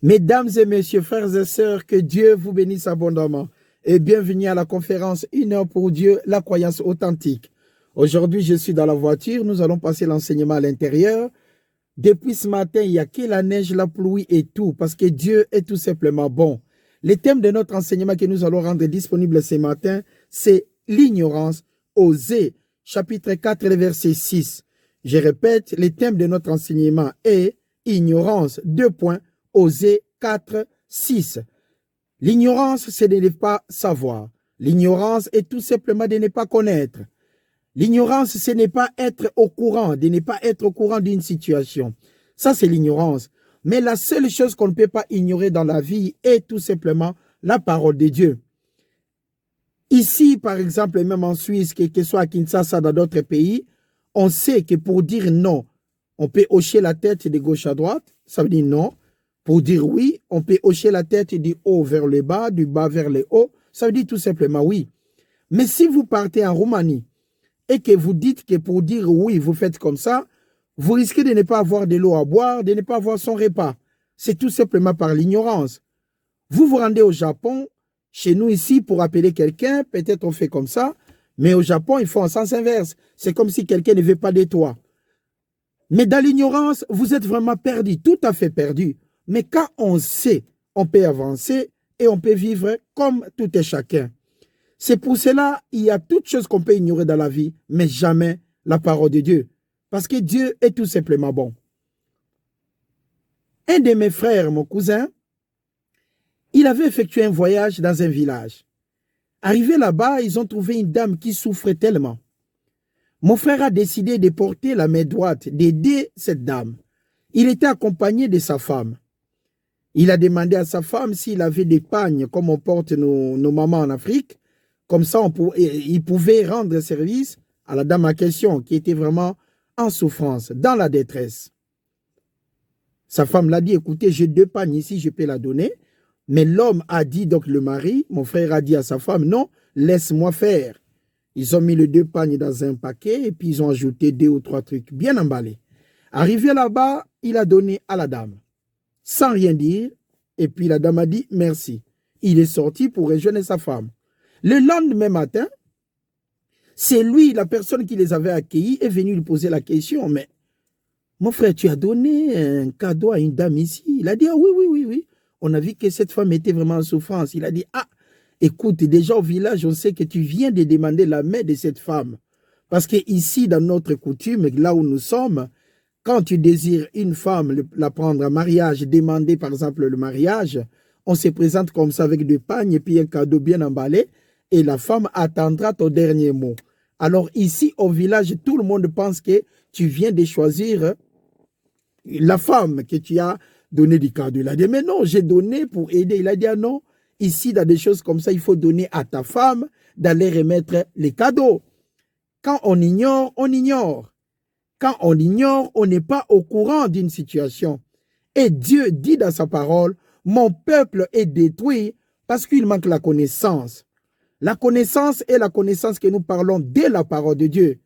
Mesdames et messieurs, frères et sœurs, que Dieu vous bénisse abondamment et bienvenue à la conférence Une heure pour Dieu, la croyance authentique. Aujourd'hui, je suis dans la voiture, nous allons passer l'enseignement à l'intérieur. Depuis ce matin, il n'y a que la neige, la pluie et tout, parce que Dieu est tout simplement bon. Le thème de notre enseignement que nous allons rendre disponible ce matin, c'est l'ignorance. Osée, chapitre 4, verset 6. Je répète, le thème de notre enseignement est ignorance. Osée 4, 6. L'ignorance, c'est de ne pas savoir. L'ignorance est tout simplement de ne pas connaître. L'ignorance, ce n'est pas être au courant, de ne pas être au courant d'une situation. Ça, c'est l'ignorance. Mais la seule chose qu'on ne peut pas ignorer dans la vie est tout simplement la parole de Dieu. Ici, par exemple, même en Suisse, que ce soit à Kinshasa, dans d'autres pays, on sait que pour dire non, on peut hocher la tête de gauche à droite, ça veut dire non. Pour dire oui, on peut hocher la tête du haut vers le bas, du bas vers le haut, ça veut dire tout simplement oui. Mais si vous partez en Roumanie et que vous dites que pour dire oui, vous faites comme ça, vous risquez de ne pas avoir de l'eau à boire, de ne pas avoir son repas. C'est tout simplement par l'ignorance. Vous vous rendez au Japon, chez nous ici, pour appeler quelqu'un, peut-être on fait comme ça, mais au Japon, ils font en sens inverse. C'est comme si quelqu'un ne veut pas de toi. Mais dans l'ignorance, vous êtes vraiment perdu, tout à fait perdu. Mais quand on sait, on peut avancer et on peut vivre comme tout et chacun. C'est pour cela qu'il y a toutes choses qu'on peut ignorer dans la vie, mais jamais la parole de Dieu. Parce que Dieu est tout simplement bon. Un de mes frères, mon cousin, il avait effectué un voyage dans un village. Arrivé là-bas, ils ont trouvé une dame qui souffrait tellement. Mon frère a décidé de porter la main droite, d'aider cette dame. Il était accompagné de sa femme. Il a demandé à sa femme s'il avait des pagnes, comme on porte nos mamans en Afrique. Comme ça, il pouvait rendre service à la dame en question, qui était vraiment en souffrance, dans la détresse. Sa femme l'a dit, écoutez, j'ai 2 pagnes ici, je peux la donner. Mais l'homme a dit, donc le mari, mon frère a dit à sa femme, non, laisse-moi faire. Ils ont mis les 2 pagnes dans un paquet et puis ils ont ajouté 2 ou 3 trucs bien emballés. Arrivé là-bas, il a donné à la dame, sans rien dire, et puis la dame a dit merci. Il est sorti pour rejoindre sa femme. Le lendemain matin, c'est lui, la personne qui les avait accueillis, est venu lui poser la question, mais mon frère, tu as donné un cadeau à une dame ici? Il a dit, ah oui. On a vu que cette femme était vraiment en souffrance. Il a dit, ah, écoute, déjà au village, on sait que tu viens de demander la main de cette femme. Parce que ici, dans notre coutume, là où nous sommes, quand tu désires une femme, la prendre en mariage, demander par exemple le mariage, on se présente comme ça avec 2 pagnes et puis un cadeau bien emballé et la femme attendra ton dernier mot. Alors ici, au village, tout le monde pense que tu viens de choisir la femme que tu as donné du cadeau. Il a dit, mais non, j'ai donné pour aider. Il a dit, ah non, ici, dans des choses comme ça, il faut donner à ta femme d'aller remettre les cadeaux. Quand on ignore, on ignore. Quand on ignore, on n'est pas au courant d'une situation. Et Dieu dit dans sa parole, mon peuple est détruit parce qu'il manque la connaissance. La connaissance est la connaissance que nous parlons dès la parole de Dieu.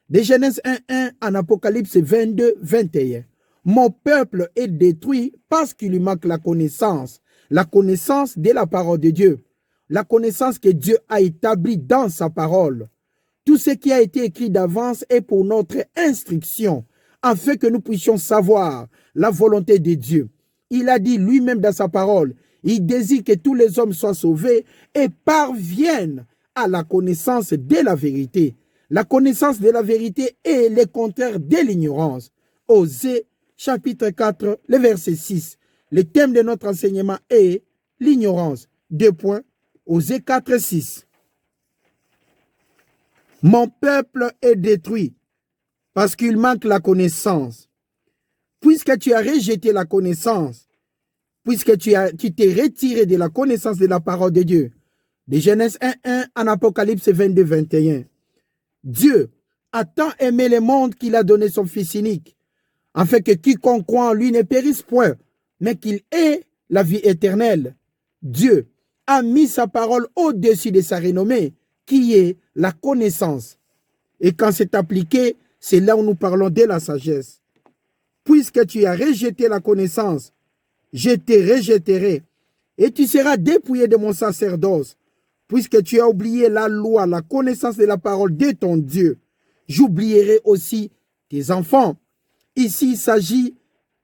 De Genèse 1:1 en Apocalypse 22:21. Mon peuple est détruit parce qu'il lui manque la connaissance de la parole de Dieu, la connaissance que Dieu a établie dans sa parole. Tout ce qui a été écrit d'avance est pour notre instruction, afin que nous puissions savoir la volonté de Dieu. Il a dit lui-même dans sa parole, il désire que tous les hommes soient sauvés et parviennent à la connaissance de la vérité. La connaissance de la vérité est le contraire de l'ignorance. Osée chapitre 4, le verset 6. Le thème de notre enseignement est l'ignorance. Osée 4, 6. Mon peuple est détruit parce qu'il manque la connaissance. Puisque tu as rejeté la connaissance, puisque tu t'es retiré de la connaissance de la parole de Dieu, de Genèse 1:1 en Apocalypse 22:21. Dieu a tant aimé le monde qu'il a donné son Fils unique, afin que quiconque croit en lui ne périsse point, mais qu'il ait la vie éternelle. Dieu a mis sa parole au-dessus de sa renommée, qui est la connaissance. Et quand c'est appliqué, c'est là où nous parlons de la sagesse. Puisque tu as rejeté la connaissance, je te rejetterai, et tu seras dépouillé de mon sacerdoce, puisque tu as oublié la loi, la connaissance de la parole de ton Dieu. J'oublierai aussi tes enfants. Ici, il s'agit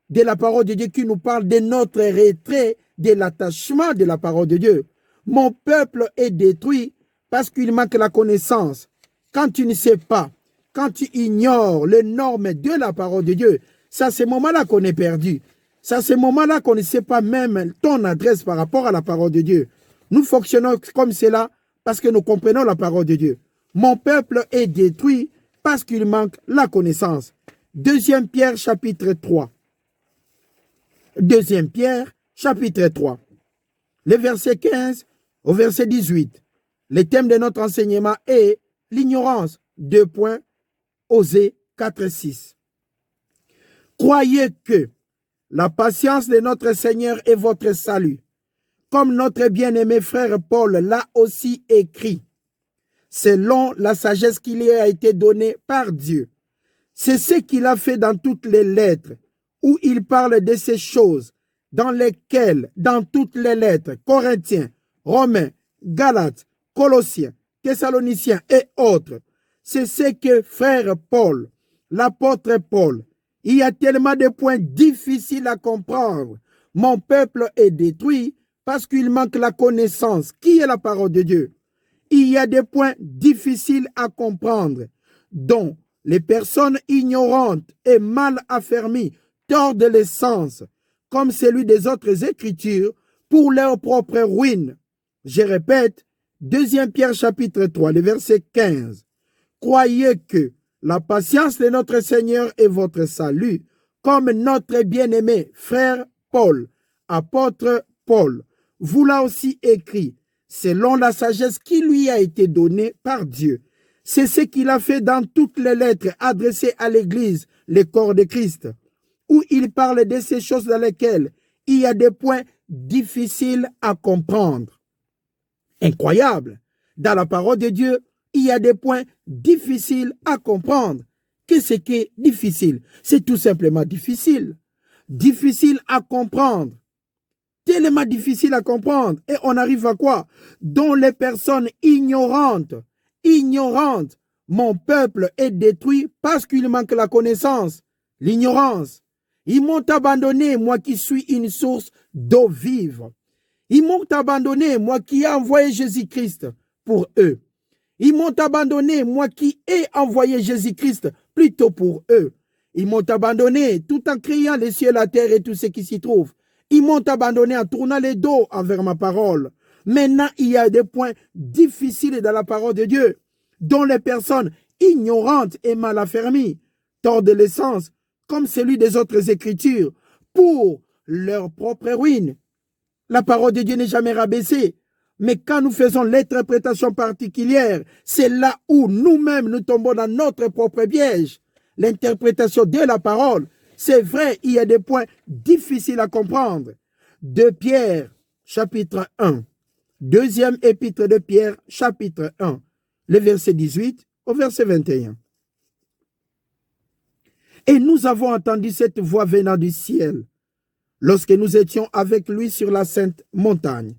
de la parole de Dieu qui nous parle de notre retrait, de l'attachement de la parole de Dieu. Mon peuple est détruit parce qu'il manque la connaissance. Quand tu ne sais pas, quand tu ignores les normes de la parole de Dieu, c'est à ce moment-là qu'on est perdu. C'est à ce moment-là qu'on ne sait pas même ton adresse par rapport à la parole de Dieu. Nous fonctionnons comme cela parce que nous comprenons la parole de Dieu. Mon peuple est détruit parce qu'il manque la connaissance. 2 Pierre chapitre 3. 2 Pierre chapitre 3. Le verset 15 au verset 18. Le thème de notre enseignement est l'ignorance. 2 points. Osée 4 et 6. Croyez que la patience de notre Seigneur est votre salut. Comme notre bien-aimé frère Paul l'a aussi écrit, selon la sagesse qui lui a été donnée par Dieu. C'est ce qu'il a fait dans toutes les lettres, où il parle de ces choses, dans toutes les lettres, Corinthiens, Romains, Galates, Colossiens, Thessaloniciens et autres, c'est ce que frère Paul, l'apôtre Paul, il y a tellement de points difficiles à comprendre. Mon peuple est détruit parce qu'il manque la connaissance. Qui est la parole de Dieu? Il y a des points difficiles à comprendre, dont les personnes ignorantes et mal affermies tordent les sens, comme celui des autres Écritures, pour leur propre ruine. Je répète, 2 Pierre chapitre 3, le verset 15. Croyez que la patience de notre Seigneur est votre salut, comme notre bien-aimé frère Paul, apôtre Paul, vous l'a aussi écrit, selon la sagesse qui lui a été donnée par Dieu. C'est ce qu'il a fait dans toutes les lettres adressées à l'Église, le corps de Christ, où il parle de ces choses dans lesquelles il y a des points difficiles à comprendre. Incroyable! Dans la parole de Dieu, il y a des points difficiles à comprendre. Qu'est-ce qui est difficile? C'est tout simplement difficile. Difficile à comprendre. Tellement difficile à comprendre. Et on arrive à quoi? Dont les personnes ignorantes. Mon peuple est détruit parce qu'il manque la connaissance. L'ignorance. Ils m'ont abandonné, moi qui suis une source d'eau vive. Ils m'ont abandonné, moi qui ai envoyé Jésus-Christ pour eux. Ils m'ont abandonné, moi qui ai envoyé Jésus-Christ plutôt pour eux. Ils m'ont abandonné tout en criant les cieux, la terre et tout ce qui s'y trouve. Ils m'ont abandonné en tournant les dos envers ma parole. Maintenant, il y a des points difficiles dans la parole de Dieu, dont les personnes ignorantes et mal affermies tordent le sens, comme celui des autres Écritures, pour leur propre ruine. La parole de Dieu n'est jamais rabaissée. Mais quand nous faisons l'interprétation particulière, c'est là où nous-mêmes nous tombons dans notre propre piège. L'interprétation de la parole, c'est vrai, il y a des points difficiles à comprendre. 2 Pierre, chapitre 1. Deuxième épître de Pierre, chapitre 1. Le verset 18 au verset 21. Et nous avons entendu cette voix venant du ciel, lorsque nous étions avec lui sur la sainte montagne.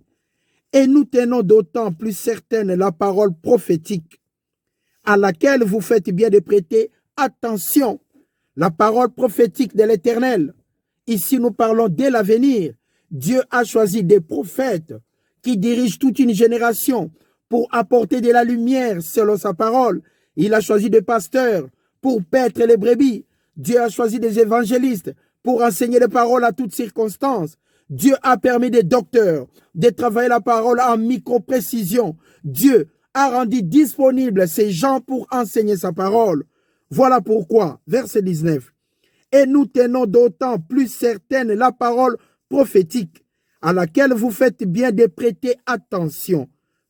Et nous tenons d'autant plus certaine la parole prophétique, à laquelle vous faites bien de prêter attention. La parole prophétique de l'Éternel. Ici, nous parlons de l'avenir. Dieu a choisi des prophètes qui dirigent toute une génération pour apporter de la lumière selon sa parole. Il a choisi des pasteurs pour paître les brebis. Dieu a choisi des évangélistes pour enseigner les paroles à toutes circonstances. Dieu a permis des docteurs de travailler la parole en micro-précision. Dieu a rendu disponible ces gens pour enseigner sa parole. Voilà pourquoi, verset 19, et nous tenons d'autant plus certaine la parole prophétique, à laquelle vous faites bien de prêter attention,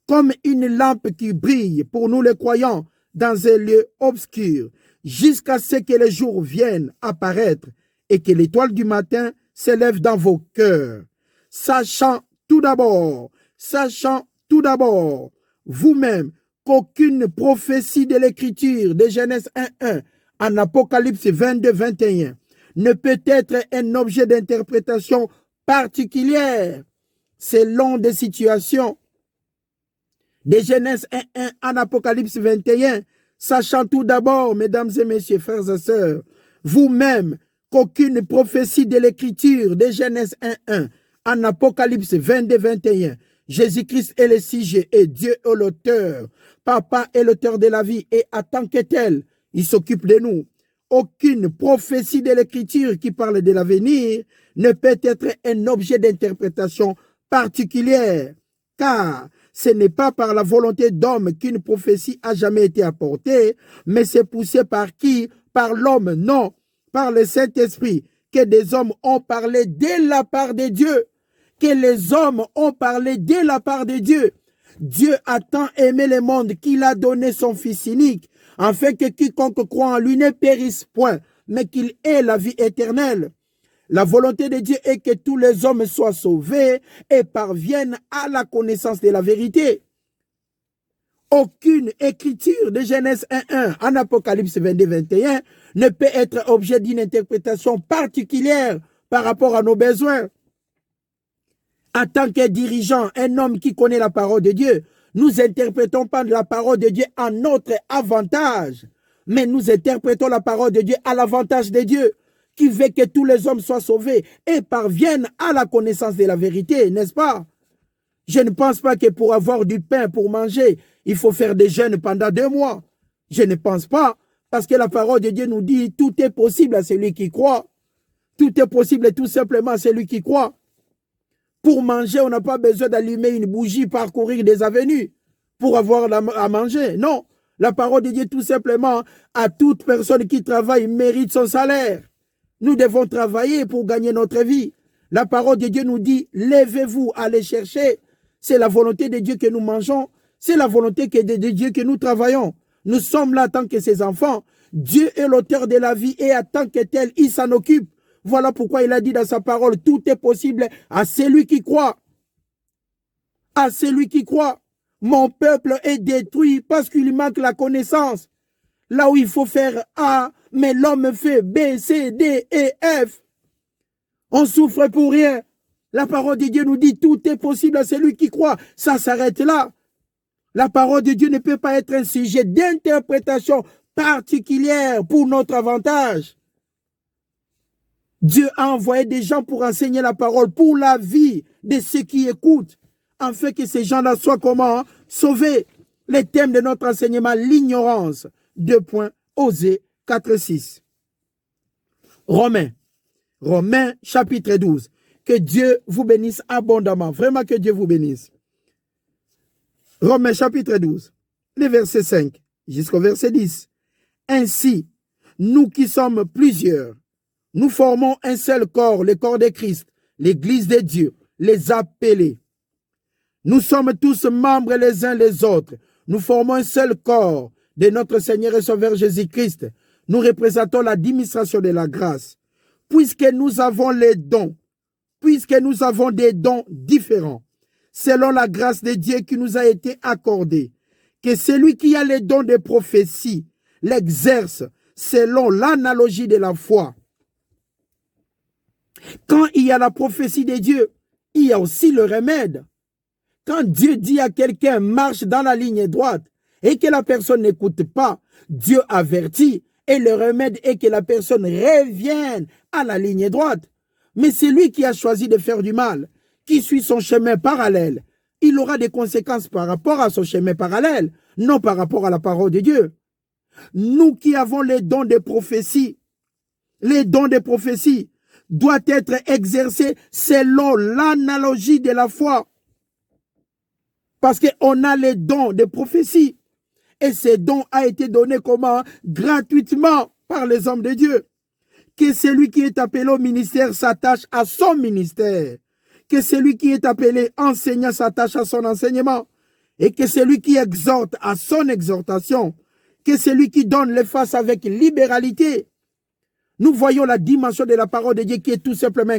comme une lampe qui brille pour nous les croyants dans un lieu obscur, jusqu'à ce que le jour vienne apparaître et que l'étoile du matin s'élève dans vos cœurs, sachant tout d'abord, vous-même, qu'aucune prophétie de l'Écriture, de Genèse 1.1 en Apocalypse 22.21, ne peut être un objet d'interprétation particulières selon des situations. De Genèse 1.1 en Apocalypse 21, sachant tout d'abord, mesdames et messieurs, frères et sœurs, vous-même, qu'aucune prophétie de l'Écriture de Genèse 1.1 en Apocalypse 22.21, Jésus-Christ est le sujet et Dieu est l'auteur. Papa est l'auteur de la vie et en tant que tel, il s'occupe de nous. Aucune prophétie de l'Écriture qui parle de l'avenir ne peut être un objet d'interprétation particulière, car ce n'est pas par la volonté d'homme qu'une prophétie a jamais été apportée, mais c'est poussé par qui? Par l'homme, non, par le Saint-Esprit, que des hommes ont parlé de la part de Dieu, que les hommes ont parlé de la part de Dieu. Dieu a tant aimé le monde qu'il a donné son Fils unique, afin que quiconque croit en lui ne périsse point, mais qu'il ait la vie éternelle. La volonté de Dieu est que tous les hommes soient sauvés et parviennent à la connaissance de la vérité. Aucune écriture de Genèse 1.1 en Apocalypse 22.21 ne peut être objet d'une interprétation particulière par rapport à nos besoins. En tant que dirigeant, un homme qui connaît la parole de Dieu, nous interprétons pas la parole de Dieu à notre avantage, mais nous interprétons la parole de Dieu à l'avantage de Dieu, qui veut que tous les hommes soient sauvés et parviennent à la connaissance de la vérité, n'est-ce pas? Je ne pense pas que pour avoir du pain pour manger, il faut faire des jeûnes pendant 2 mois. Je ne pense pas, parce que la parole de Dieu nous dit tout est possible à celui qui croit. Tout est possible tout simplement à celui qui croit. Pour manger, on n'a pas besoin d'allumer une bougie, parcourir des avenues pour avoir à manger. Non, la parole de Dieu tout simplement, à toute personne qui travaille mérite son salaire. Nous devons travailler pour gagner notre vie. La parole de Dieu nous dit, levez-vous, allez chercher. C'est la volonté de Dieu que nous mangeons. C'est la volonté de Dieu que nous travaillons. Nous sommes là en tant que ses enfants. Dieu est l'auteur de la vie et en tant que tel, il s'en occupe. Voilà pourquoi il a dit dans sa parole, tout est possible à celui qui croit. À celui qui croit. Mon peuple est détruit parce qu'il lui manque la connaissance. Là où il faut faire A, mais l'homme fait B, C, D et F. On souffre pour rien. La parole de Dieu nous dit tout est possible à celui qui croit. Ça s'arrête là. La parole de Dieu ne peut pas être un sujet d'interprétation particulière pour notre avantage. Dieu a envoyé des gens pour enseigner la parole, pour la vie de ceux qui écoutent, afin que ces gens-là soient comment? Sauvés. Les thèmes de notre enseignement, l'ignorance. 2 points, Osée 4.6. Romains chapitre 12. Que Dieu vous bénisse abondamment. Vraiment que Dieu vous bénisse. Romains chapitre 12, le verset 5 jusqu'au verset 10. Ainsi, nous qui sommes plusieurs, nous formons un seul corps, le corps de Christ, l'Église de Dieu, les appelés. Nous sommes tous membres les uns les autres. Nous formons un seul corps de notre Seigneur et Sauveur Jésus-Christ. Nous représentons l'administration de la grâce. Puisque nous avons les dons, puisque nous avons des dons différents, selon la grâce de Dieu qui nous a été accordée, que celui qui a les dons de prophétie l'exerce selon l'analogie de la foi. Quand il y a la prophétie de Dieu, il y a aussi le remède. Quand Dieu dit à quelqu'un marche dans la ligne droite et que la personne n'écoute pas, Dieu avertit et le remède est que la personne revienne à la ligne droite. Mais c'est lui qui a choisi de faire du mal, qui suit son chemin parallèle. Il aura des conséquences par rapport à son chemin parallèle, non par rapport à la parole de Dieu. Nous qui avons les dons de prophétie doivent être exercés selon l'analogie de la foi. Parce qu'on a les dons de prophétie. Et ces dons ont été donnés comment? Gratuitement par les hommes de Dieu. Que celui qui est appelé au ministère s'attache à son ministère. Que celui qui est appelé enseignant s'attache à son enseignement. Et que celui qui exhorte à son exhortation. Que celui qui donne les faces avec libéralité. Nous voyons la dimension de la parole de Dieu qui est tout simplement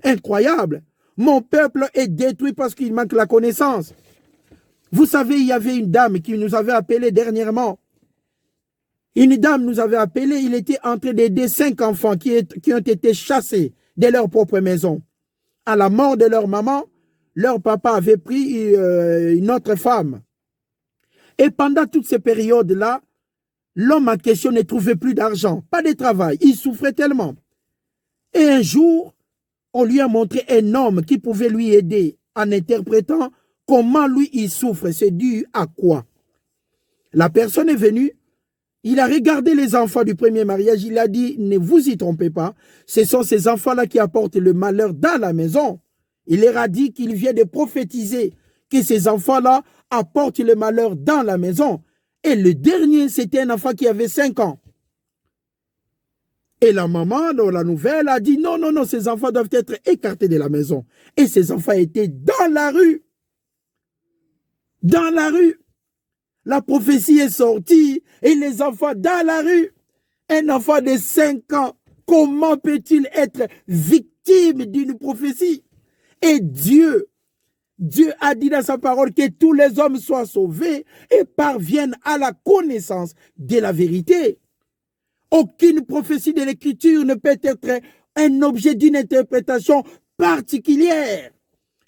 incroyable. Mon peuple est détruit parce qu'il manque la connaissance. Vous savez, il y avait une dame qui nous avait appelé dernièrement. Une dame nous avait appelé, il était en train d'aider 5 enfants qui ont été chassés de leur propre maison. à la mort de leur maman, leur papa avait pris une autre femme. Et pendant toutes ces périodes-là, l'homme en question ne trouvait plus d'argent, pas de travail. Il souffrait tellement. Et un jour, on lui a montré un homme qui pouvait lui aider en interprétant comment lui il souffre. C'est dû à quoi? La personne est venue, il a regardé les enfants du premier mariage, il a dit, ne vous y trompez pas, ce sont ces enfants-là qui apportent le malheur dans la maison. Il leur a dit qu'il vient de prophétiser que ces enfants-là apportent le malheur dans la maison. Et le dernier, c'était un enfant qui avait 5 ans. Et la maman, dans la nouvelle, a dit non, non, non, ces enfants doivent être écartés de la maison. Et ces enfants étaient dans la rue. Dans la rue. La prophétie est sortie et les enfants dans la rue. Un enfant de 5 ans, comment peut-il être victime d'une prophétie? Et Dieu a dit dans sa parole que tous les hommes soient sauvés et parviennent à la connaissance de la vérité. Aucune prophétie de l'Écriture ne peut être un objet d'une interprétation particulière.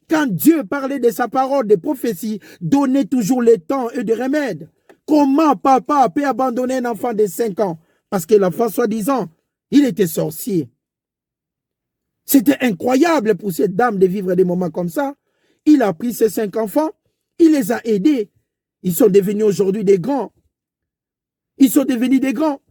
Quand Dieu parlait de sa parole, de prophétie, donnait toujours le temps et de remèdes. Comment papa peut abandonner un enfant de 5 ans? Parce que l'enfant, soi-disant, il était sorcier. C'était incroyable pour cette dame de vivre des moments comme ça. Il a pris ses 5 enfants, il les a aidés. Ils sont devenus aujourd'hui des grands. Ils sont devenus des grands.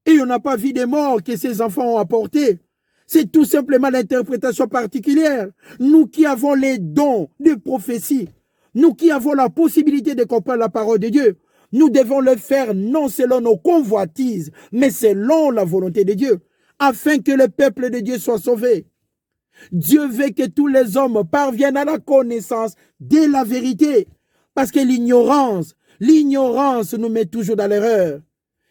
Et on n'a pas vu des morts que ces enfants ont apportés. C'est tout simplement l'interprétation particulière. Nous qui avons les dons de prophétie, nous qui avons la possibilité de comprendre la parole de Dieu, nous devons le faire non selon nos convoitises, mais selon la volonté de Dieu, afin que le peuple de Dieu soit sauvé. Dieu veut que tous les hommes parviennent à la connaissance de la vérité, parce que l'ignorance nous met toujours dans l'erreur.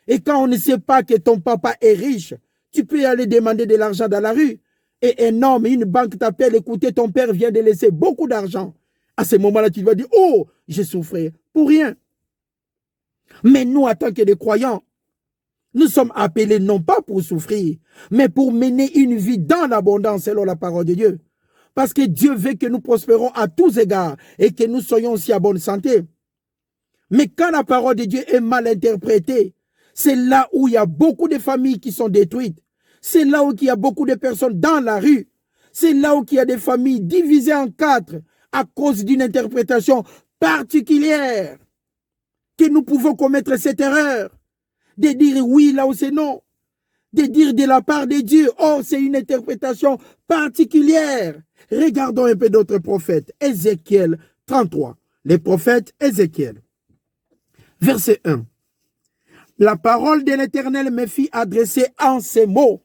Et quand on ne sait pas que ton papa est riche, tu peux aller demander de l'argent dans la rue. Et un homme, une banque t'appelle, écoutez, ton père vient de laisser beaucoup d'argent. À ce moment-là, tu vas dire, oh, j'ai souffert pour rien. Mais nous, en tant que des croyants, nous sommes appelés non pas pour souffrir, mais pour mener une vie dans l'abondance selon la parole de Dieu. Parce que Dieu veut que nous prospérons à tous égards et que nous soyons aussi à bonne santé. Mais quand la parole de Dieu est mal interprétée, c'est là où il y a beaucoup de familles qui sont détruites. C'est là où il y a beaucoup de personnes dans la rue. C'est là où il y a des familles divisées en 4 à cause d'une interprétation particulière. Que nous pouvons commettre cette erreur de dire oui là où c'est non. De dire de la part de Dieu, oh c'est une interprétation particulière. Regardons un peu d'autres prophètes. Ézéchiel 33. Les prophètes Ézéchiel. Verset 1. La parole de l'Éternel me fit adresser en ces mots.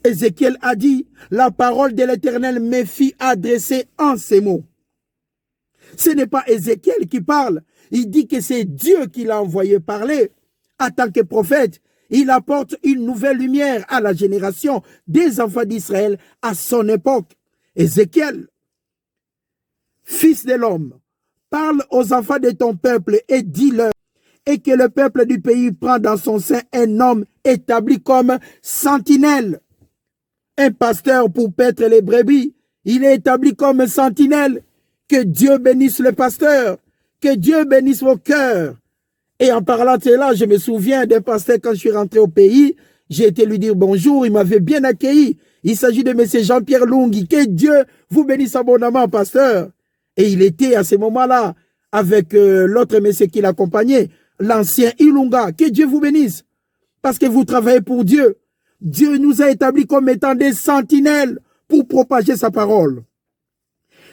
Ézéchiel a dit, la parole de l'Éternel me fit adresser en ces mots. Ce n'est pas Ézéchiel qui parle. Il dit que c'est Dieu qui l'a envoyé parler. En tant que prophète, il apporte une nouvelle lumière à la génération des enfants d'Israël à son époque. Ézéchiel, fils de l'homme, parle aux enfants de ton peuple et dis-leur, et que le peuple du pays prend dans son sein un homme établi comme sentinelle. Un pasteur pour paître les brebis, il est établi comme sentinelle. Que Dieu bénisse le pasteur, que Dieu bénisse vos cœurs. Et en parlant de cela, je me souviens d'un pasteur quand je suis rentré au pays, j'ai été lui dire bonjour, il m'avait bien accueilli. Il s'agit de M. Jean-Pierre Lunghi, que Dieu vous bénisse abondamment, pasteur. Et il était à ce moment-là avec l'autre monsieur qui l'accompagnait, l'ancien Ilunga. Que Dieu vous bénisse. Parce que vous travaillez pour Dieu. Dieu nous a établis comme étant des sentinelles pour propager sa parole.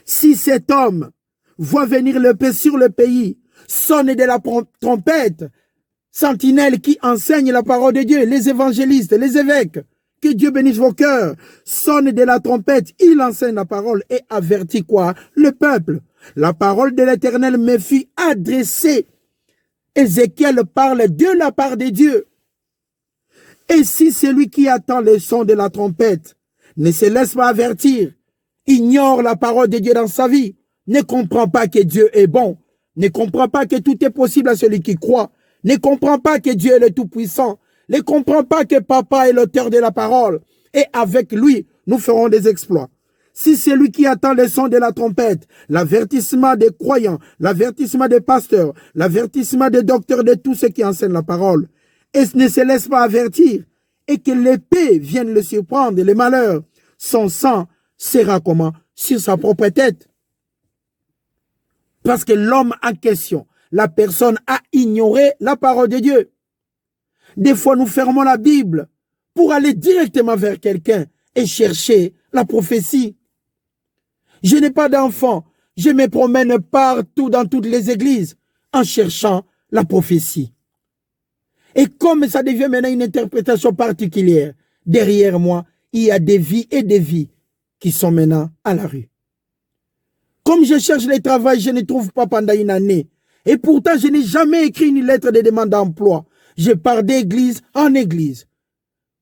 Si cet homme voit venir le paix sur le pays, sonne de la trompette, sentinelle qui enseigne la parole de Dieu, les évangélistes, les évêques, que Dieu bénisse vos cœurs, sonne de la trompette, il enseigne la parole et avertit quoi? Le peuple. La parole de l'Éternel me fut adressée. Ézéchiel parle de la part de Dieu. Et si celui qui attend le son de la trompette ne se laisse pas avertir, ignore la parole de Dieu dans sa vie, ne comprend pas que Dieu est bon, ne comprend pas que tout est possible à celui qui croit, ne comprend pas que Dieu est le Tout-Puissant, ne comprend pas que Papa est l'auteur de la parole, et avec lui, nous ferons des exploits. Si c'est lui qui attend le son de la trompette, l'avertissement des croyants, l'avertissement des pasteurs, l'avertissement des docteurs, de tous ceux qui enseignent la parole, et ne se laisse pas avertir, et que l'épée vienne le surprendre, les malheurs, son sang sera comment? Sur sa propre tête. Parce que l'homme en question, la personne a ignoré la parole de Dieu. Des fois, nous fermons la Bible pour aller directement vers quelqu'un et chercher la prophétie. Je n'ai pas d'enfant. Je me promène partout dans toutes les églises en cherchant la prophétie. Et comme ça devient maintenant une interprétation particulière, derrière moi, il y a des vies et des vies qui sont maintenant à la rue. Comme je cherche le travail, je ne trouve pas pendant une année. Et pourtant, je n'ai jamais écrit une lettre de demande d'emploi. Je pars d'église en église.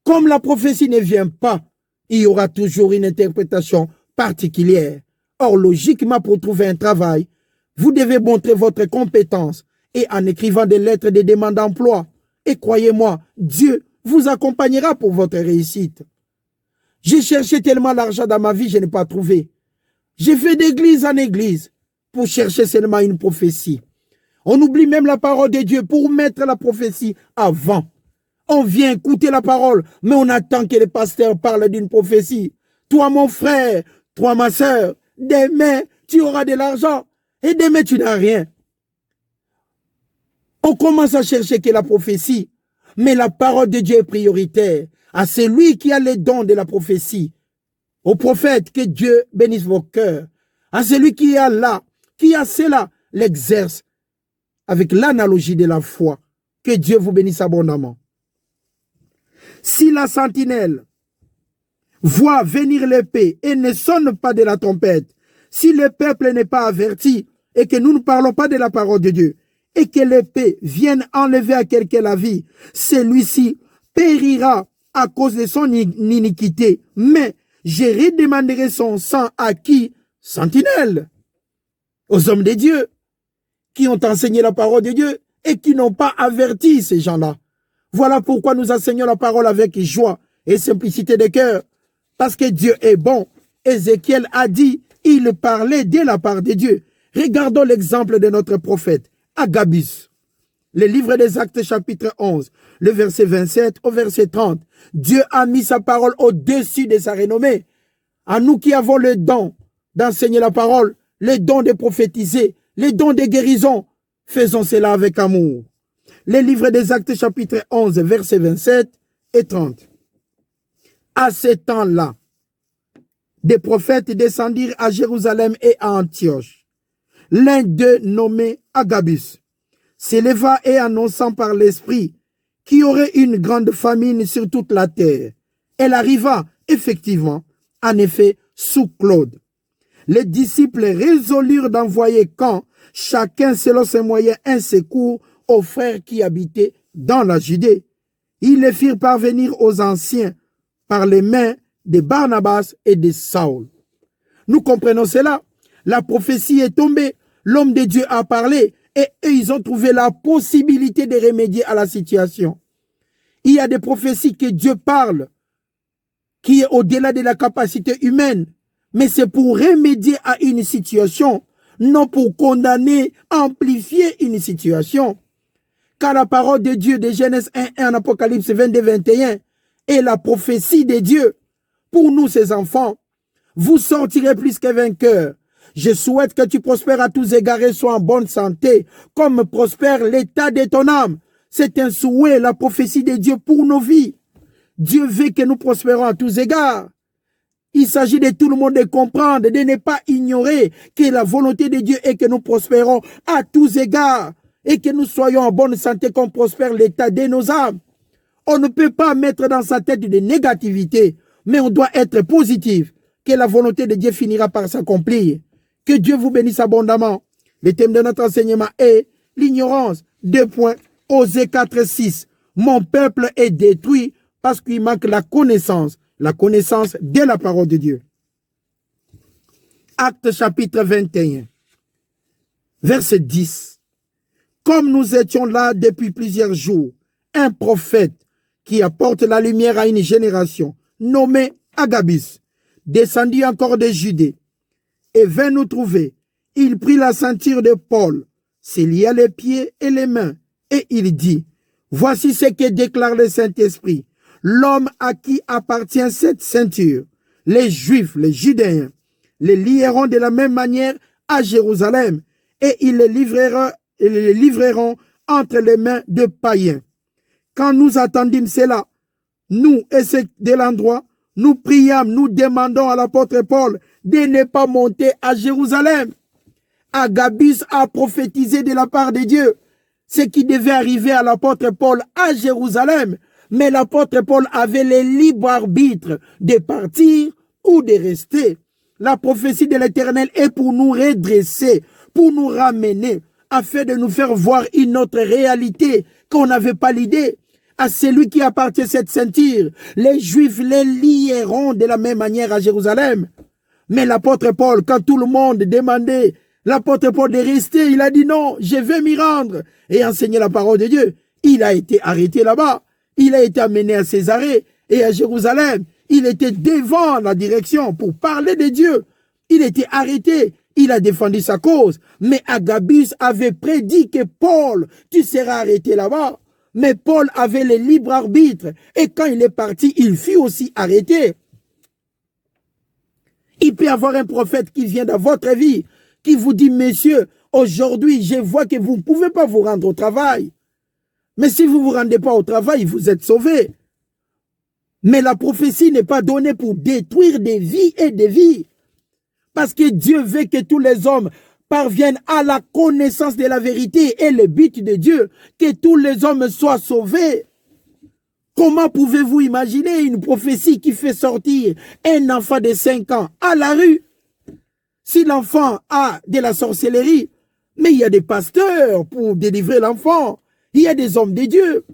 Comme la prophétie ne vient pas, il y aura toujours une interprétation particulière. Or, logiquement, pour trouver un travail, vous devez montrer votre compétence et en écrivant des lettres de demande d'emploi. Et croyez-moi, Dieu vous accompagnera pour votre réussite. J'ai cherché tellement l'argent dans ma vie, je n'ai pas trouvé. J'ai fait d'église en église pour chercher seulement une prophétie. On oublie même la parole de Dieu pour mettre la prophétie avant. On vient écouter la parole, mais on attend que le pasteur parle d'une prophétie. Toi, mon frère, toi, ma soeur, demain, tu auras de l'argent et demain, tu n'as rien. On commence à chercher que la prophétie, mais la parole de Dieu est prioritaire. À celui qui a les dons de la prophétie, au prophète, que Dieu bénisse vos cœurs. À celui qui est là, qui a cela, l'exerce avec l'analogie de la foi. Que Dieu vous bénisse abondamment. Si la sentinelle voit venir l'épée et ne sonne pas de la trompette, si le peuple n'est pas averti et que nous ne parlons pas de la parole de Dieu et que l'épée vienne enlever à quelqu'un la vie, celui-ci périra à cause de son iniquité. Mais je redemanderai son sang à qui? Sentinelle. Aux hommes de Dieu qui ont enseigné la parole de Dieu et qui n'ont pas averti ces gens-là. Voilà pourquoi nous enseignons la parole avec joie et simplicité de cœur. Parce que Dieu est bon. Ézéchiel a dit, il parlait de la part de Dieu. Regardons l'exemple de notre prophète, Agabus. Le livre des Actes chapitre 11, le verset 27 au verset 30. Dieu a mis sa parole au-dessus de sa renommée. À nous qui avons le don d'enseigner la parole, le don de prophétiser, le don de guérison, faisons cela avec amour. Le livre des Actes chapitre 11, verset 27 et 30. À ce temps-là, des prophètes descendirent à Jérusalem et à Antioche. L'un d'eux, nommé Agabus, s'éleva et annonçant par l'Esprit qu'il y aurait une grande famine sur toute la terre. Elle arriva effectivement, en effet, sous Claude. Les disciples résolurent d'envoyer quand chacun selon ses moyens un secours aux frères qui habitaient dans la Judée. Ils les firent parvenir aux anciens par les mains de Barnabas et de Saul. Nous comprenons cela. La prophétie est tombée. L'homme de Dieu a parlé et ils ont trouvé la possibilité de remédier à la situation. Il y a des prophéties que Dieu parle qui est au-delà de la capacité humaine. Mais c'est pour remédier à une situation, non pour condamner, amplifier une situation. Car la parole de Dieu de Genèse 1, Apocalypse 22, 21 est la prophétie de Dieu. Pour nous, ses enfants, vous sortirez plus que vainqueurs. Je souhaite que tu prospères à tous égards et sois en bonne santé, comme prospère l'état de ton âme. C'est un souhait, la prophétie de Dieu pour nos vies. Dieu veut que nous prospérons à tous égards. Il s'agit de tout le monde de comprendre, de ne pas ignorer que la volonté de Dieu est que nous prospérons à tous égards et que nous soyons en bonne santé comme prospère l'état de nos âmes. On ne peut pas mettre dans sa tête de négativité, mais on doit être positif, que la volonté de Dieu finira par s'accomplir. Que Dieu vous bénisse abondamment. Le thème de notre enseignement est l'ignorance. 2 points. Osée 4, 6. Mon peuple est détruit parce qu'il manque la connaissance de la parole de Dieu. Actes chapitre 21, verset 10. Comme nous étions là depuis plusieurs jours, un prophète qui apporte la lumière à une génération nommé Agabus, descendit encore de Judée, et vint nous trouver. Il prit la ceinture de Paul, se lia les pieds et les mains, et il dit, voici ce que déclare le Saint-Esprit, l'homme à qui appartient cette ceinture. Les Juifs, les Judéens, les lieront de la même manière à Jérusalem, et ils les livreront entre les mains de païens. Quand nous attendîmes cela, nous et ceux de l'endroit, nous priâmes, nous demandons à l'apôtre Paul de ne pas monter à Jérusalem. Agabus a prophétisé de la part de Dieu ce qui devait arriver à l'apôtre Paul à Jérusalem. Mais l'apôtre Paul avait le libre arbitre de partir ou de rester. La prophétie de l'Éternel est pour nous redresser, pour nous ramener, afin de nous faire voir une autre réalité qu'on n'avait pas l'idée. À celui qui appartient cette ceinture, les Juifs les lieront de la même manière à Jérusalem. Mais l'apôtre Paul, quand tout le monde demandait l'apôtre Paul de rester, il a dit non, je vais m'y rendre et enseigner la parole de Dieu. Il a été arrêté là-bas. Il a été amené à Césarée et à Jérusalem. Il était devant la direction pour parler de Dieu. Il était arrêté. Il a défendu sa cause. Mais Agabus avait prédit que Paul, tu seras arrêté là-bas. Mais Paul avait le libre arbitre. Et quand il est parti, il fut aussi arrêté. Il peut y avoir un prophète qui vient dans votre vie, qui vous dit, messieurs, aujourd'hui, je vois que vous ne pouvez pas vous rendre au travail. Mais si vous ne vous rendez pas au travail, vous êtes sauvés. Mais la prophétie n'est pas donnée pour détruire des vies et des vies. Parce que Dieu veut que tous les hommes parviennent à la connaissance de la vérité et le but de Dieu, que tous les hommes soient sauvés. Comment pouvez-vous imaginer une prophétie qui fait sortir un enfant de 5 ans à la rue? Si l'enfant a de la sorcellerie, mais il y a des pasteurs pour délivrer l'enfant. Il y a des hommes de Dieu.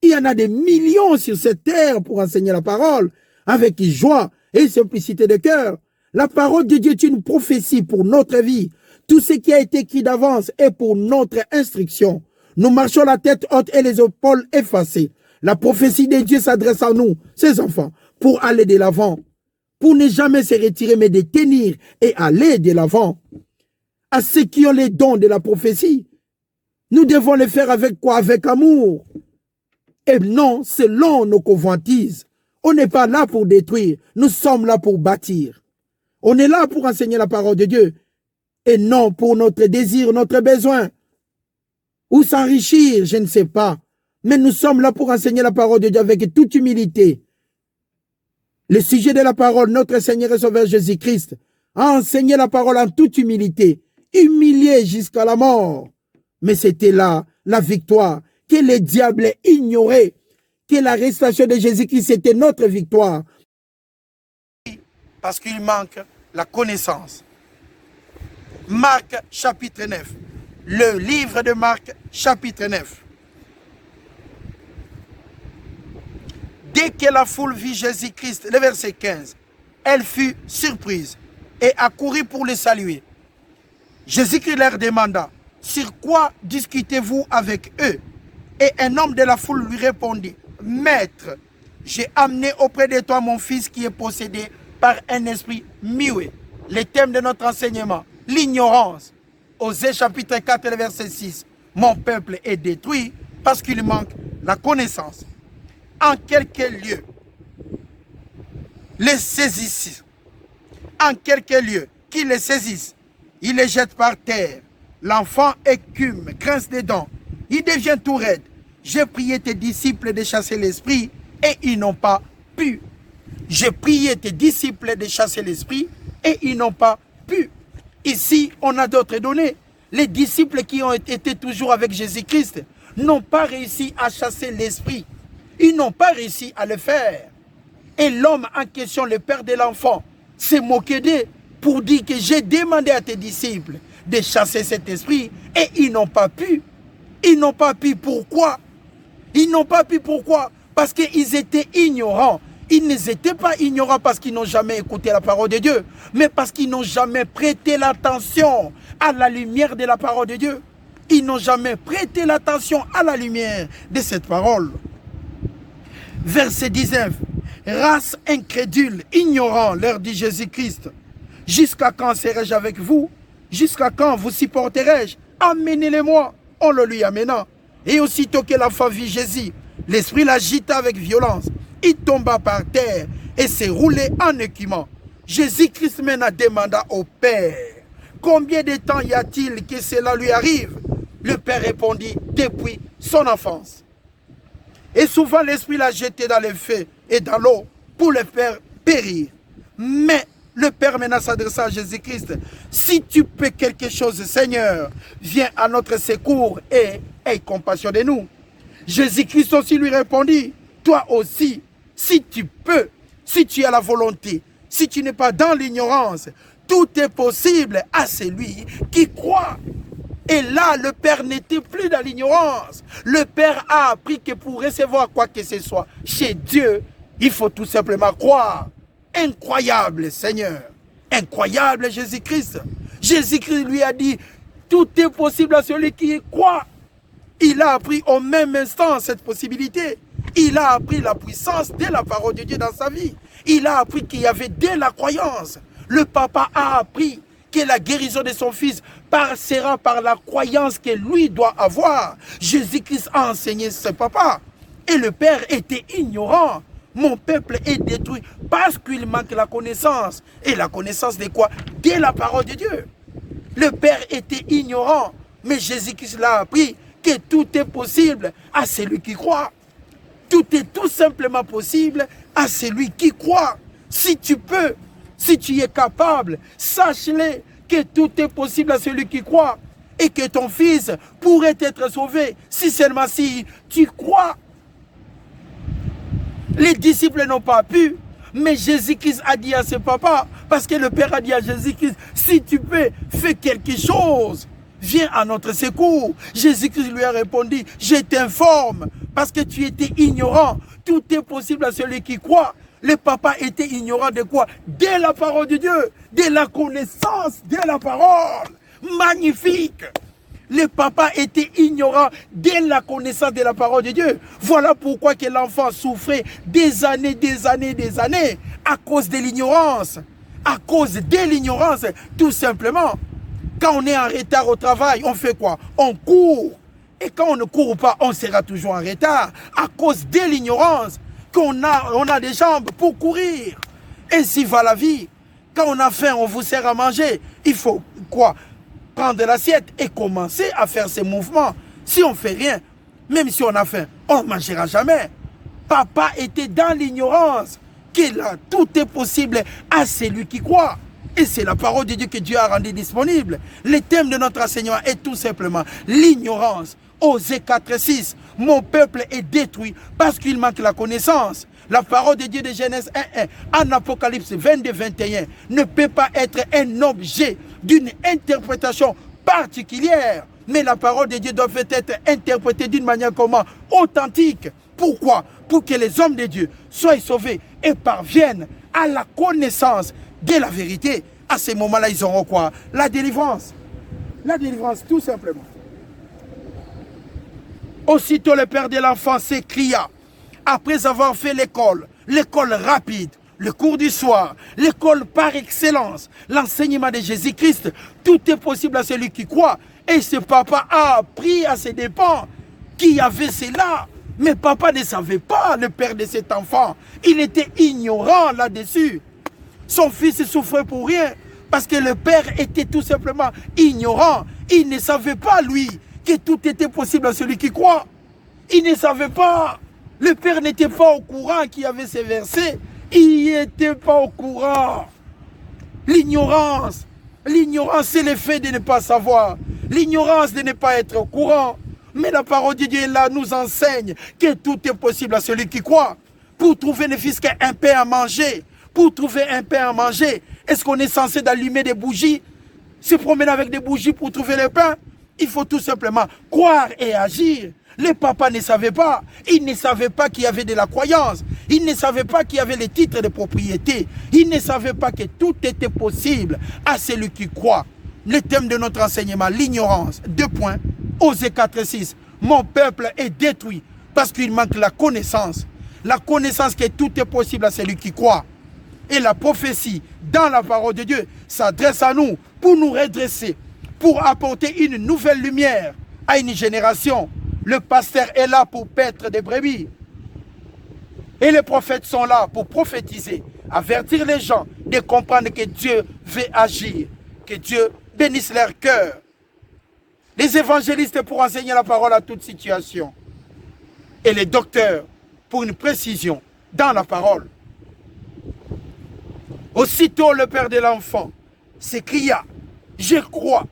Il y en a des millions sur cette terre pour enseigner la parole avec joie et simplicité de cœur. La parole de Dieu est une prophétie pour notre vie. Tout ce qui a été écrit d'avance est pour notre instruction. Nous marchons la tête haute et les épaules effacées. La prophétie de Dieu s'adresse à nous, ses enfants, pour aller de l'avant, pour ne jamais se retirer, mais de tenir et aller de l'avant. À ceux qui ont les dons de la prophétie, nous devons le faire avec quoi? Avec amour. Et non selon nos convoitises. On n'est pas là pour détruire, nous sommes là pour bâtir. On est là pour enseigner la parole de Dieu et non pour notre désir, notre besoin. Ou s'enrichir, je ne sais pas. Mais nous sommes là pour enseigner la parole de Dieu avec toute humilité. Le sujet de la parole, notre Seigneur et Sauveur Jésus-Christ, a enseigné la parole en toute humilité, humilié jusqu'à la mort. Mais c'était là la victoire que le diable ignorait, que l'arrestation de Jésus-Christ était notre victoire. Parce qu'il manque la connaissance. Marc chapitre 9. Le livre de Marc chapitre 9. Dès que la foule vit Jésus-Christ, le verset 15, elle fut surprise et accourut pour le saluer. Jésus-Christ leur demanda, sur quoi discutez-vous avec eux? Et un homme de la foule lui répondit, Maître, j'ai amené auprès de toi mon fils qui est possédé par un esprit muet. Le thème de notre enseignement, l'ignorance. Osée chapitre 4, verset 6. Mon peuple est détruit parce qu'il manque la connaissance. En quelque lieu, les saisissent. En quelque lieu, qu'ils les saisissent, ils les jettent par terre. L'enfant écume, grince des dents. Il devient tout raide. J'ai prié tes disciples de chasser l'esprit et ils n'ont pas pu. J'ai prié tes disciples de chasser l'esprit et ils n'ont pas pu. Ici, on a d'autres données. Les disciples qui ont été toujours avec Jésus-Christ n'ont pas réussi à chasser l'esprit. Ils n'ont pas réussi à le faire. Et l'homme en question, le père de l'enfant, s'est moqué d'eux pour dire que j'ai demandé à tes disciples de chasser cet esprit et ils n'ont pas pu. Ils n'ont pas pu. Pourquoi? Ils n'ont pas pu. Pourquoi? Parce qu'ils étaient ignorants. Ils n'étaient pas ignorants parce qu'ils n'ont jamais écouté la parole de Dieu, mais parce qu'ils n'ont jamais prêté l'attention à la lumière de la parole de Dieu. Ils n'ont jamais prêté l'attention à la lumière de cette parole. Verset 19. Race incrédule, ignorant, leur dit Jésus-Christ. Jusqu'à quand serai-je avec vous? Jusqu'à quand vous supporterai-je? Amenez-les-moi. On le lui amena. Et aussitôt que l'enfant vit Jésus, l'esprit l'agita avec violence. Il tomba par terre et s'est roulé en écumant. Jésus-Christ maintenant demanda au Père, combien de temps y a-t-il que cela lui arrive? Le Père répondit, depuis son enfance. Et souvent l'esprit l'a jeté dans le feu et dans l'eau pour le faire périr. Mais le Père maintenant s'adressa à Jésus-Christ. Si tu peux quelque chose, Seigneur, viens à notre secours et aie compassion de nous. Jésus-Christ aussi lui répondit, toi aussi, si tu peux, si tu as la volonté, si tu n'es pas dans l'ignorance, tout est possible à celui qui croit. Et là, le Père n'était plus dans l'ignorance. Le Père a appris que pour recevoir quoi que ce soit chez Dieu, il faut tout simplement croire. Incroyable Seigneur, incroyable Jésus-Christ. Jésus-Christ lui a dit, tout est possible à celui qui y croit. Il a appris au même instant cette possibilité. Il a appris la puissance de la parole de Dieu dans sa vie. Il a appris qu'il y avait dès la croyance. Le papa a appris que la guérison de son fils passera par la croyance que lui doit avoir. Jésus-Christ a enseigné ce papa. Et le Père était ignorant. Mon peuple est détruit parce qu'il manque la connaissance. Et la connaissance de quoi? De la parole de Dieu. Le Père était ignorant. Mais Jésus-Christ l'a appris que tout est possible à celui qui croit. Tout est tout simplement possible à celui qui croit. Si tu peux, si tu es capable, sache-le que tout est possible à celui qui croit et que ton fils pourrait être sauvé si seulement si tu crois. Les disciples n'ont pas pu, mais Jésus-Christ a dit à ce papa, parce que le Père a dit à Jésus-Christ, si tu peux, fais quelque chose. Viens à notre secours. Jésus-Christ lui a répondu, je t'informe, parce que tu étais ignorant. Tout est possible à celui qui croit. Le papa était ignorant de quoi? De la parole de Dieu, de la connaissance de la parole. Magnifique! Le papa était ignorant de la connaissance de la parole de Dieu. Voilà pourquoi que l'enfant souffrait des années à cause de l'ignorance. À cause de l'ignorance, tout simplement. Quand on est en retard au travail, on fait quoi? On court. Et quand on ne court pas, on sera toujours en retard. À cause de l'ignorance, qu'on a des jambes pour courir. Ainsi va la vie. Quand on a faim, on vous sert à manger. Il faut quoi? Prendre l'assiette et commencer à faire ces mouvements. Si on ne fait rien, même si on a faim, on ne mangera jamais. Papa était dans l'ignorance. Que là, tout est possible à celui qui croit. Et c'est la parole de Dieu que Dieu a rendue disponible. Le thème de notre enseignement est tout simplement l'ignorance. Osée 4:6, mon peuple est détruit parce qu'il manque la connaissance. La parole de Dieu de Genèse 1:1, en Apocalypse 22:21, ne peut pas être un objet d'une interprétation particulière. Mais la parole de Dieu doit être interprétée d'une manière comment? Authentique. Pourquoi? Pour que les hommes de Dieu soient sauvés et parviennent à la connaissance de la vérité. À ce moment-là, ils auront quoi? La délivrance. La délivrance, tout simplement. Aussitôt le père de l'enfant s'écria, après avoir fait l'école rapide, le cours du soir, l'école par excellence, l'enseignement de Jésus-Christ, tout est possible à celui qui croit. Et ce papa a appris à ses dépens qu'il y avait cela. Mais papa ne savait pas, le père de cet enfant. Il était ignorant là-dessus. Son fils souffrait pour rien parce que le père était tout simplement ignorant. Il ne savait pas, lui, que tout était possible à celui qui croit. Il ne savait pas. Le père n'était pas au courant qu'il y avait ces versets. Il n'était pas au courant. L'ignorance. L'ignorance, c'est le fait de ne pas savoir. L'ignorance de ne pas être au courant. Mais la parole de Dieu là nous enseigne que tout est possible à celui qui croit. Pour trouver ne fût-ce qu'un pain à manger. Pour trouver un pain à manger, est-ce qu'on est censé d'allumer des bougies? Se promener avec des bougies pour trouver le pain? Il faut tout simplement croire et agir. Le papa ne savait pas. Il ne savait pas qu'il y avait de la croyance. Il ne savait pas qu'il y avait les titres de propriété. Il ne savait pas que tout était possible à celui qui croit. Le thème de notre enseignement, l'ignorance. 2 points. Osée 4:6. Mon peuple est détruit parce qu'il manque la connaissance. la connaissance que tout est possible à celui qui croit. Et la prophétie dans la parole de Dieu s'adresse à nous pour nous redresser, pour apporter une nouvelle lumière à une génération. Le pasteur est là pour paître des brebis. Et les prophètes sont là pour prophétiser, avertir les gens de comprendre que Dieu veut agir, que Dieu bénisse leur cœur. Les évangélistes pour enseigner la parole à toute situation. Et les docteurs pour une précision dans la parole. Aussitôt le père de l'enfant s'écria, je crois,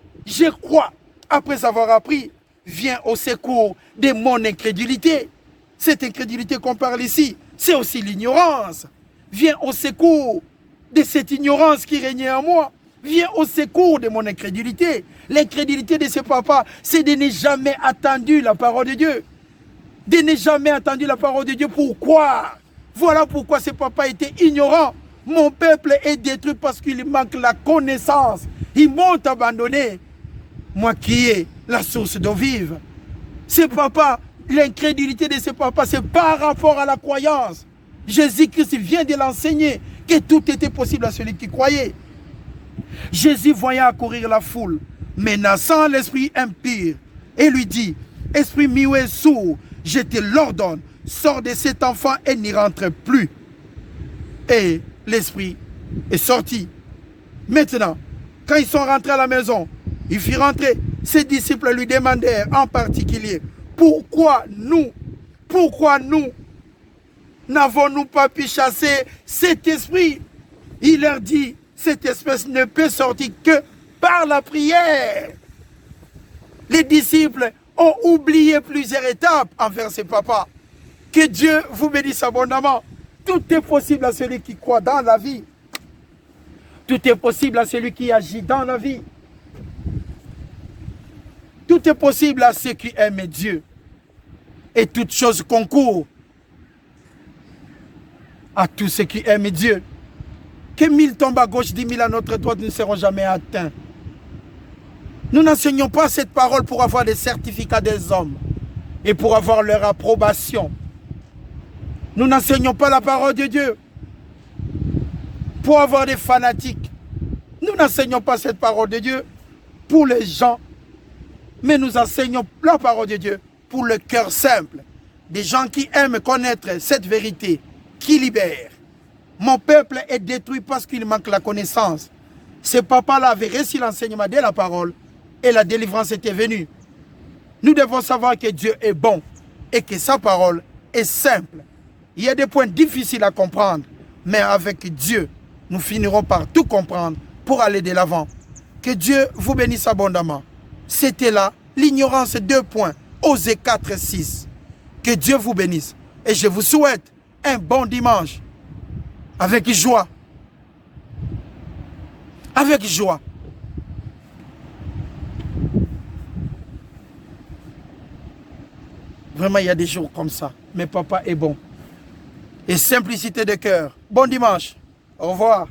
après avoir appris, viens au secours de mon incrédulité. Cette incrédulité qu'on parle ici, c'est aussi l'ignorance. Viens au secours de cette ignorance qui régnait en moi. Viens au secours de mon incrédulité. L'incrédulité de ce papa, c'est de ne jamais attendu la parole de Dieu. De ne jamais attendu la parole de Dieu pour croire. Voilà pourquoi ce papa était ignorant. Mon peuple est détruit parce qu'il manque la connaissance. Ils m'ont abandonné. Moi qui ai la source d'eau vive. Ce papa, l'incrédulité de ce papa, c'est par rapport à la croyance. Jésus-Christ vient de l'enseigner que tout était possible à celui qui croyait. Jésus voyant accourir la foule, menaçant l'esprit impur, et lui dit, esprit muet et sourd, je te l'ordonne, sors de cet enfant et n'y rentre plus. Et l'esprit est sorti. Maintenant, quand ils sont rentrés à la maison, il fit rentrer. Ses disciples lui demandèrent en particulier, pourquoi nous n'avons-nous pas pu chasser cet esprit? Il leur dit, cette espèce ne peut sortir que par la prière. Les disciples ont oublié plusieurs étapes envers ses papas. Que Dieu vous bénisse abondamment. Tout est possible à celui qui croit dans la vie. Tout est possible à celui qui agit dans la vie. Tout est possible à ceux qui aiment Dieu. Et toute chose concourt à tous ceux qui aiment Dieu. Que 1000 tombent à gauche, 10 000 à notre droite ne seront jamais atteints. Nous n'enseignons pas cette parole pour avoir des certificats des hommes et pour avoir leur approbation. Nous n'enseignons pas la parole de Dieu pour avoir des fanatiques. Nous n'enseignons pas cette parole de Dieu pour les gens, mais nous enseignons la parole de Dieu pour le cœur simple, des gens qui aiment connaître cette vérité, qui libère. Mon peuple est détruit parce qu'il manque la connaissance. Ce papa-là avait reçu l'enseignement de la parole et la délivrance était venue. Nous devons savoir que Dieu est bon et que sa parole est simple. Il y a des points difficiles à comprendre, mais avec Dieu, nous finirons par tout comprendre pour aller de l'avant. Que Dieu vous bénisse abondamment. C'était là l'ignorance 2 points, Osée 4, 6. Que Dieu vous bénisse et je vous souhaite un bon dimanche. Avec joie. Avec joie. Vraiment, il y a des jours comme ça. Mais papa est bon. Et simplicité de cœur. Bon dimanche. Au revoir.